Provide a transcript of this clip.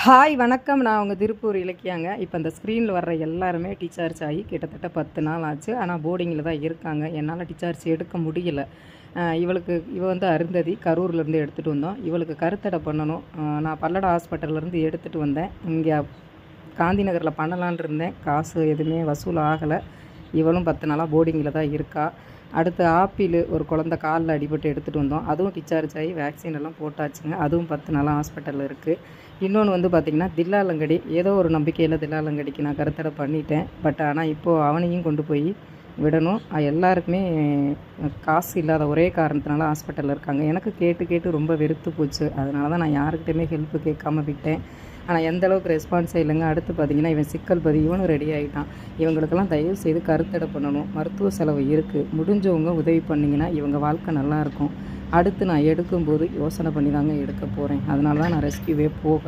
Hi வணக்கம். நான் உங்கள் திருப்பூர் இலக்கியாங்க. இப்போ இந்த ஸ்க்ரீனில் வர்ற எல்லாருமே டிஸ்சார்ஜ் ஆகி கிட்டத்தட்ட 10 நாள் ஆச்சு. ஆனால் போர்டிங்கில் தான் இருக்காங்க. என்னால் டிஸ்சார்ஜ் எடுக்க முடியல. இவ வந்து அருந்ததி கரூர்லேருந்து எடுத்துகிட்டு வந்தோம். இவளுக்கு கருத்தடை பண்ணணும். நான் பல்லடம் ஹாஸ்பிட்டல்லேருந்து எடுத்துகிட்டு வந்தேன். இங்கே காந்தி நகரில் பண்ணலான் இருந்தேன். காசு எதுவுமே வசூல் ஆகலை. இவளும் 10 நாளாக போர்டிங்கில் தான் இருக்கா. அடுத்து ஆப்பிள் ஒரு குழந்த காலில் அடிபட்டு எடுத்துகிட்டு வந்தோம். அதுவும் டிஸ்சார்ஜ் ஆகி வேக்சின் எல்லாம் போட்டாச்சுங்க. அதுவும் 10 நாளாக ஹாஸ்பிட்டலில் இருக்குது. இன்னொன்று வந்து பார்த்திங்கன்னா தில்லாலங்கடி, ஏதோ ஒரு நம்பிக்கையில் தில்லாலங்கடிக்கு நான் கருத்தடை பண்ணிட்டேன். பட் ஆனால் இப்போது அவனையும் கொண்டு போய் விடணும். எல்லாருக்குமே காசு இல்லாத ஒரே காரணத்தினால ஹாஸ்பிட்டலில் இருக்காங்க. எனக்கு கேட்டு கேட்டு ரொம்ப வெறுத்து போச்சு. அதனால தான் நான் யாருக்கிட்டையுமே ஹெல்ப்பு கேட்காம விட்டேன். ஆனால் எந்தளவுக்கு ரெஸ்பான்ஸே இல்லைங்க. அடுத்து பார்த்திங்கன்னா இவன் சிக்கல் இவனும் ரெடி ஆகிட்டான். இவங்களுக்கெல்லாம் தயவு செய்து கருத்தடை பண்ணணும். மருத்துவ செலவு இருக்குது. முடிஞ்சவங்க உதவி பண்ணிங்கன்னா இவங்க வாழ்க்கை நல்லாயிருக்கும். அடுத்து நான் எடுக்கும்போது யோசனை பண்ணி தாங்க எடுக்க போகிறேன். அதனால தான் நான் ரெஸ்கியூவே போகலை.